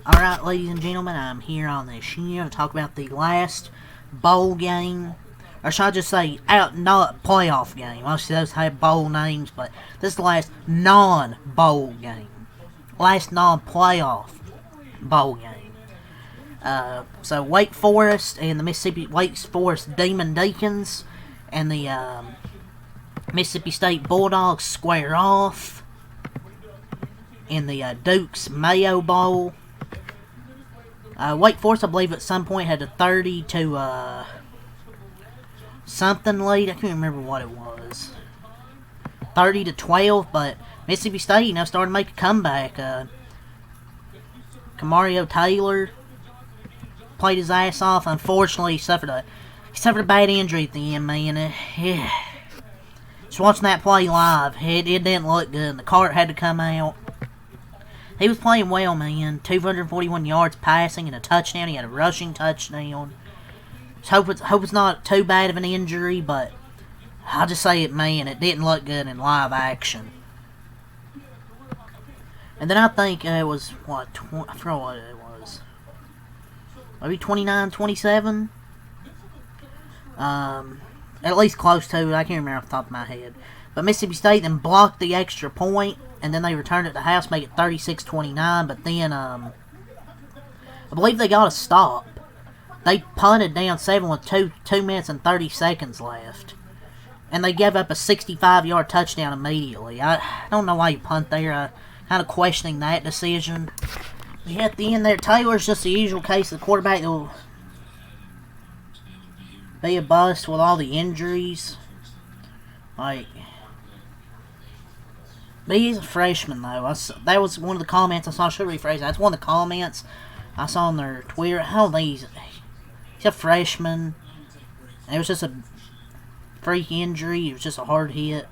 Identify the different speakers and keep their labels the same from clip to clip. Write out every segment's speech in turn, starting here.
Speaker 1: Alright, ladies and gentlemen, I'm here on this show to talk about the last bowl game. Or should I just say, not playoff game. Most of those have bowl names, but this is the last non-bowl game. Last non-playoff bowl game. So Wake Forest and the Mississippi Wake Forest Deacons and the Mississippi State Bulldogs square off in the Duke's Mayo Bowl. Wake Forest, I believe, at some point had a 30 to something lead. I can't remember what it was. 30 to 12, but Mississippi State, started to make a comeback. Camario Taylor played his ass off. Unfortunately, he suffered a bad injury at the end, man. Just watching that play live, it didn't look good. The cart had to come out. He was playing well, man. 241 yards passing and a touchdown. He had a rushing touchdown. Just hope it's not too bad of an injury, but I'll just say it, man. It didn't look good in live action. And then I think it was, I forgot what it was. Maybe 29-27? At least close to it. I can't remember off the top of my head. But Mississippi State then blocked the extra point, and then they returned it to house, make it 36-29. But then, I believe they got a stop. They punted down 7 with 2 minutes and 30 seconds left. And they gave up a 65-yard touchdown immediately. I don't know why you punt there. I'm kind of questioning that decision. But yeah, at the end there, Taylor's just the usual case of the quarterback that will be a bust with all the injuries. But he's a freshman, though. That was one of the comments I saw. I should rephrase that. That's one of the comments I saw on their Twitter. I don't think he's a freshman. It was just a freak injury. It was just a hard hit.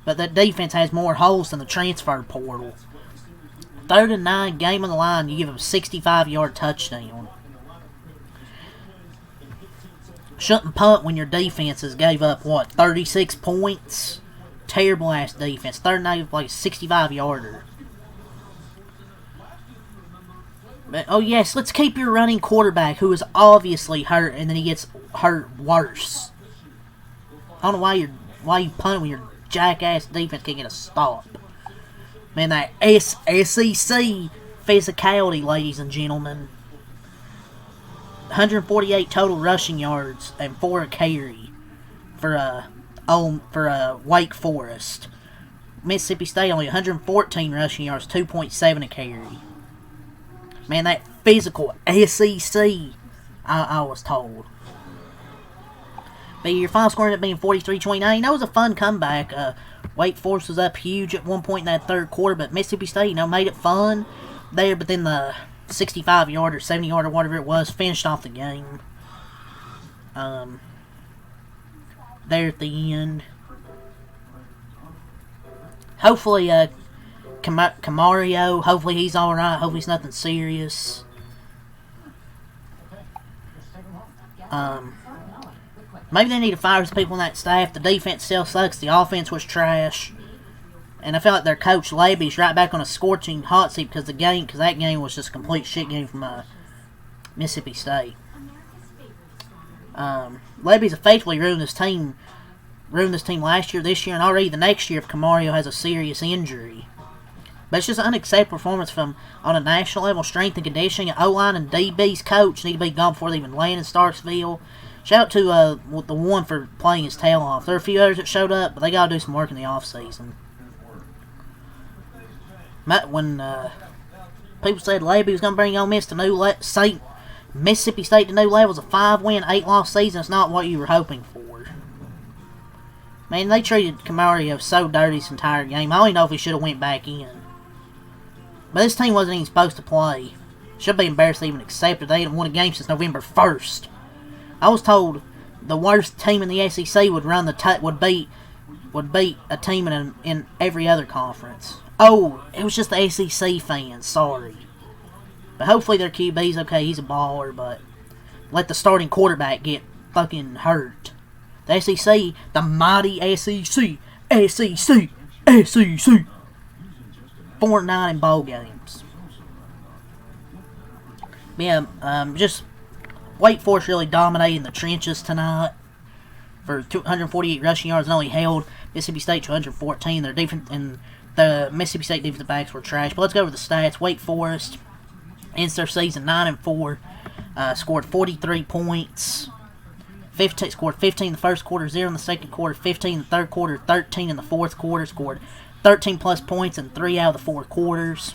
Speaker 1: But that defense has more holes than the transfer portal. 3rd and 9, game on the line. You give him a 65-yard touchdown. Shouldn't punt when your defenses gave up, 36 points? Terrible ass defense. 3rd and 9, like a 65-yarder. But, oh yes, let's keep your running quarterback who is obviously hurt, and then he gets hurt worse. I don't know why you punt when your jackass defense can't get a stop. Man, that SEC physicality, ladies and gentlemen. 148 total rushing yards and 4 a carry for Wake Forest. Mississippi State only 114 rushing yards, 2.7 a carry. Man, that physical SEC, I was told. But your final score ended up being 43-29. That was a fun comeback. Wake Forest was up huge at one point in that third quarter, but Mississippi State, made it fun there. But then the 65-yarder, 70-yarder, whatever it was, finished off the game. There at the end. Hopefully, Camario, hopefully he's alright. Hopefully it's nothing serious. Maybe they need to fire some people on that staff. The defense still sucks. The offense was trash. And I feel like their coach, Levy's, right back on a scorching hot seat because that game was just a complete shit game from Mississippi State. Levy's effectively ruined this team last year, this year, and already the next year if Camario has a serious injury. But it's just an unacceptable performance on a national level. Strength and conditioning, O-line and DB's coach need to be gone before they even land in Starksville. Shout out to the one for playing his tail off. There are a few others that showed up, but they got to do some work in the offseason. When people said Levy was going to bring Ole Miss to Mississippi State to new levels, a 5-win, 8-loss season, it's not what you were hoping for. Man, they treated Camario so dirty this entire game. I don't even know if he should have went back in. But this team wasn't even supposed to play. Should be embarrassed to even accept it. They hadn't won a game since November 1st. I was told the worst team in the SEC would beat a team in every other conference. Oh, it was just the SEC fans. Sorry. But hopefully their QB's okay. He's a baller, but let the starting quarterback get fucking hurt. The SEC, the mighty SEC, 4-9 in bowl games. Yeah, just Wake Forest really dominating the trenches tonight for 248 rushing yards and only held Mississippi State to 114. Their defense and the Mississippi State defensive backs were trash. But let's go over the stats. Wake Forest ends their season 9-4, scored 43 points. Scored 15 in the first quarter, 0 in the second quarter, 15 in the third quarter, 13 in the fourth quarter. Scored 13 plus points in 3 out of the 4 quarters.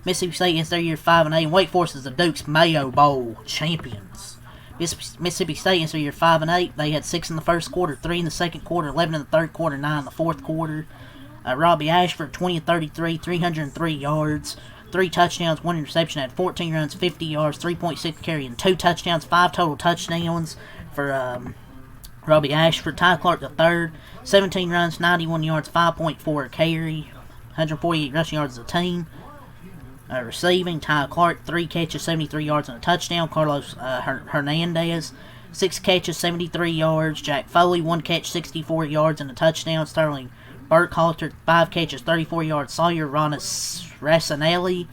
Speaker 1: Mississippi State ends their year 5-8. Wake Forest is the Duke's Mayo Bowl champions. Mississippi State ends their year 5-8. They had 6 in the first quarter, 3 in the second quarter, 11 in the third quarter, 9 in the fourth quarter. Robbie Ashford, 20 of 33, 303 yards, 3 touchdowns, 1 interception, had 14 runs, 50 yards, 3.6 carry, and 2 touchdowns, 5 total touchdowns for Robbie Ashford. Ty Clark the third, 17 runs, 91 yards, 5.4 a carry, 148 rushing yards as a team. Receiving, Ty Clark, 3 catches, 73 yards, and a touchdown. Carlos Hernandez, 6 catches, 73 yards. Jack Foley, 1 catch, 64 yards, and a touchdown. Sterling Burkhalter, 5 catches, 34 yards. Sawyer Rasanelli,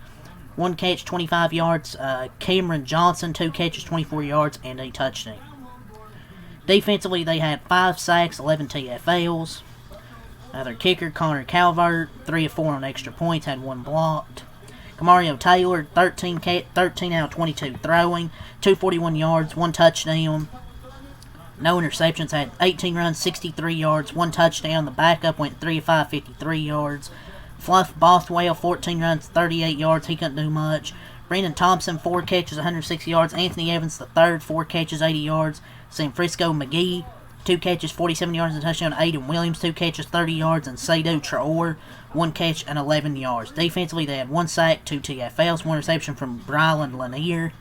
Speaker 1: 1 catch, 25 yards. Cameron Johnson, 2 catches, 24 yards, and a touchdown. Defensively, they had 5 sacks, 11 TFLs. Their kicker, Connor Calvert, 3 of 4 on extra points, had 1 blocked. Kamario Taylor, 13 out of 22 throwing, 241 yards, 1 touchdown. No interceptions, had 18 runs, 63 yards, 1 touchdown. The backup went 3 of 5, 53 yards. Fluff Bothwell, 14 runs, 38 yards. He couldn't do much. Brendan Thompson, 4 catches, 160 yards. Anthony Evans, the third, 4 catches, 80 yards. San Francisco McGee, 2 catches, 47 yards and a touchdown. Aiden Williams, 2 catches, 30 yards. And Sado Traore, 1 catch and 11 yards. Defensively, they had 1 sack, 2 TFLs, 1 reception from Brylan Lanier.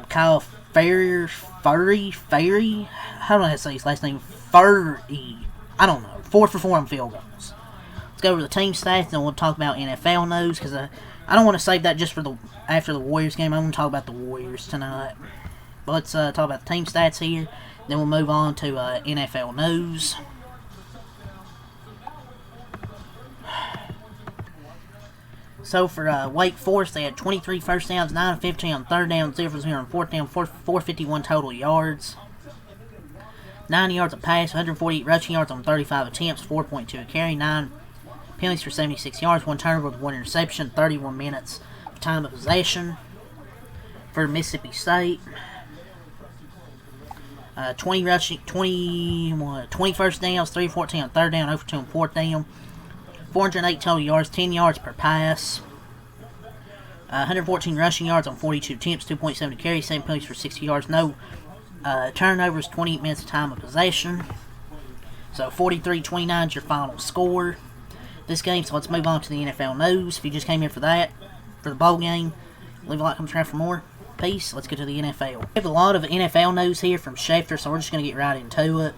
Speaker 1: Kyle Ferry, how do I say his last name? Furry. I don't know. 4 for 4 on field goals. Let's go over the team stats, and then we'll talk about NFL news, because I don't want to save that just for after the Warriors game. I want to talk about the Warriors tonight. But let's talk about the team stats here. Then we'll move on to NFL news. So for Wake Forest, they had 23 first downs, 9 of 15 on third down, 0 for 0 on fourth down, 451 total yards. 90 yards of pass, 148 rushing yards on 35 attempts, 4.2 a carry, 9 penalties for 76 yards, 1 turnover with 1 interception, 31 minutes of time of possession for Mississippi State. 20 first downs, 3 of 14 on third down, 0 for 2 on fourth down. 408 total yards, 10 yards per pass. 114 rushing yards on 42 attempts, 2.7 carry, 7 penalties for 60 yards. No turnovers, 28 minutes of time of possession. So 43-29 is your final score this game. So let's move on to the NFL news. If you just came here for that, for the bowl game, leave a like, comment, subscribe for more. Peace. Let's get to the NFL. We have a lot of NFL news here from Schefter, so we're just going to get right into it.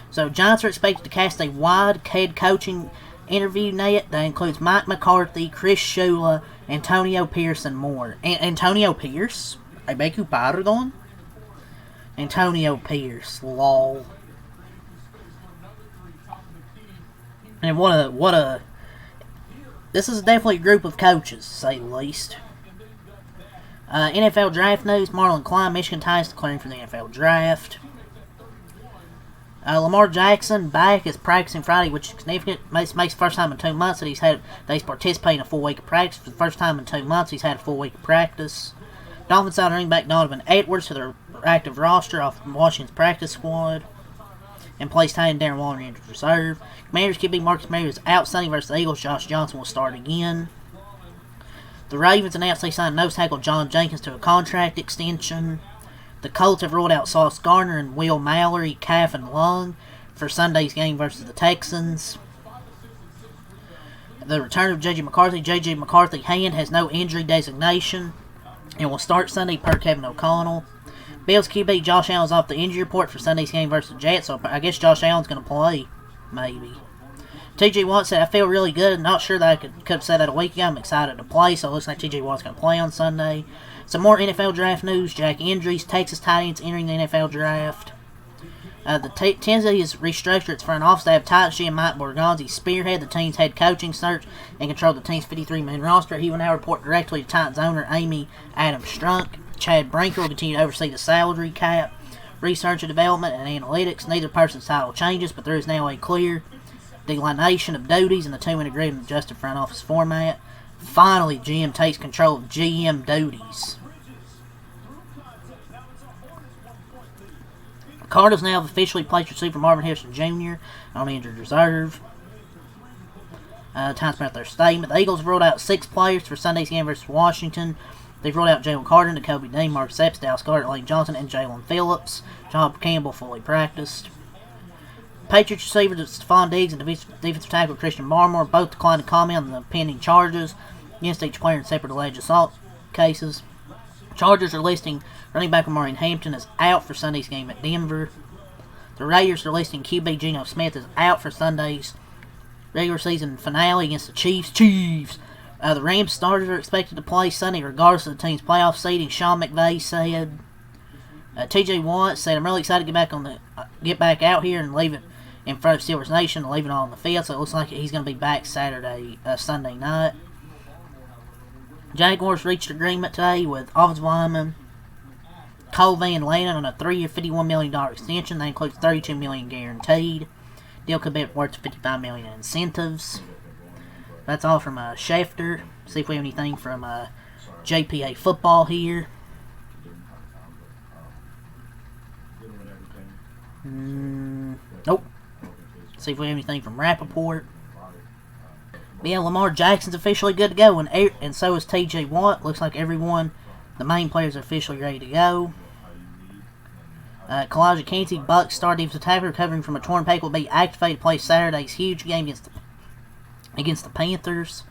Speaker 1: So Giants are expected to cast a wide head coaching interview net that includes Mike McCarthy, Chris Shula, Antonio Pierce, and more. Antonio Pierce? I beg your pardon? Antonio Pierce, lol. And what a this is definitely a group of coaches, to say the least. NFL draft news, Marlon Klein, Michigan Titans declaring for the NFL draft. Lamar Jackson back is practicing Friday, which is significant. Makes the first time in 2 months that he's participating in a full week of practice. For the first time in 2 months, he's had a full week of practice. Dolphins signed running back Donovan Edwards to their active roster off Washington's practice squad, and placed tight end Darren Waller in injured reserve. Commanders QB Marcus Mariota is outstanding versus the Eagles. Josh Johnson will start again. The Ravens announced they signed nose tackle John Jenkins to a contract extension. The Colts have ruled out Sauce Gardner and Will Mallory, calf and lung, for Sunday's game versus the Texans. The return of J.J. McCarthy. J.J. McCarthy hand has no injury designation and will start Sunday per Kevin O'Connell. Bills QB Josh Allen's off the injury report for Sunday's game versus the Jets, so I guess Josh Allen's going to play, maybe. T.J. Watt said, I feel really good. Not sure that I could have said that a week ago. I'm excited to play, so it looks like T.J. Watt's going to play on Sunday. Some more NFL draft news. Jack injuries. Texas tight ends entering the NFL draft. Tennessee has restructured its front office. They have Tyler and Mike Borgonzi spearhead the team's head coaching search and control the team's 53-man roster. He will now report directly to Titans owner Amy Adams Strunk. Chad Brinker will continue to oversee the salary cap, research and development, and analytics. Neither person's title changes, but there is now a clear delineation of duties, and the two integrated in the adjusted front office format. Finally, GM takes control of GM duties. The Cardinals now have officially placed receiver Marvin Harrison Jr. on injured reserve. Times put out their statement. The Eagles have ruled out 6 players for Sunday's game versus Washington. They've ruled out Jalen Carter, Kobe Dean, Mark Sepps, Dallas Carter, Lane Johnson, and Jalen Phillips. John Campbell fully practiced. Patriots receiver Stephon Diggs and defensive tackle Christian Barmore both declined to comment on the pending charges against each player in separate alleged assault cases. Chargers are listing running back Maureen Hampton as out for Sunday's game at Denver. The Raiders are listing QB Geno Smith as out for Sunday's regular season finale against the Chiefs. The Rams starters are expected to play Sunday regardless of the team's playoff seeding. Sean McVay said. T.J. Watt said, "I'm really excited to get back out here and leave it in front of Steelers Nation and leave it all on the field." So it looks like he's going to be back Sunday night. Jaguars reached agreement today with offensive lineman Cole Van Lannon on a 3-year, $51 million extension. That includes $32 million guaranteed. Deal could be worth $55 million in incentives. That's all from Schefter. See if we have anything from JPA football here. Nope. See if we have anything from Rappaport. But yeah, Lamar Jackson's officially good to go, and so is T.J. Watt. Looks like the main players, are officially ready to go. Kalijah Kancey, Bucks star defensive tackle, recovering from a torn pec, will be activated to play Saturday's huge game against the Panthers.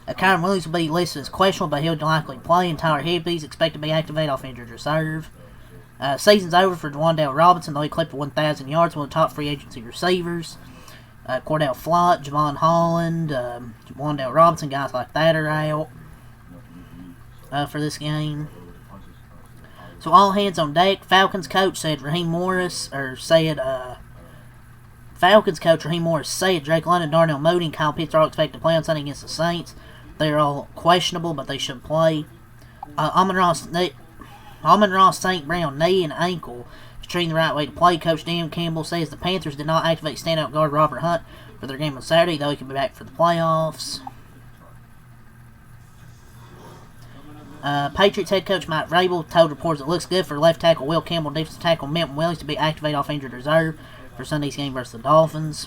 Speaker 1: Kyron Williams will be listed as questionable, but he'll likely play, and Tyler Higbee's expected to be activated off injured reserve. Season's over for Dwandale Robinson, though he clipped 1,000 yards, one of the top free agency receivers. Cordell Flott, Javon Holland, Dwandale Robinson, guys like that are out for this game. So all hands on deck. Falcons coach said Drake London, Darnell Mooney, and Kyle Pitts are all expected to play on Sunday against the Saints. They're all questionable, but they should play. Amon-Ra St. Brown, knee and ankle, is treating the right way to play. Coach Dan Campbell says the Panthers did not activate standout guard Robert Hunt for their game on Saturday, though he could be back for the playoffs. Patriots head coach Mike Vrabel told reporters it looks good for left tackle Will Campbell and defensive tackle Milton Williams to be activated off injured reserve for Sunday's game versus the Dolphins.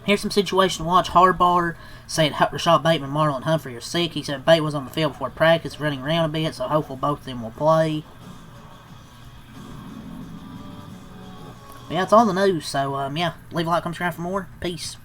Speaker 1: Here's some situation to watch. Harbaugh said Rashad Bateman, Marlon Humphrey are sick. He said Bateman was on the field before practice, running around a bit, so hopefully both of them will play. But yeah, that's all the news. So, leave a like, comment, subscribe for more. Peace.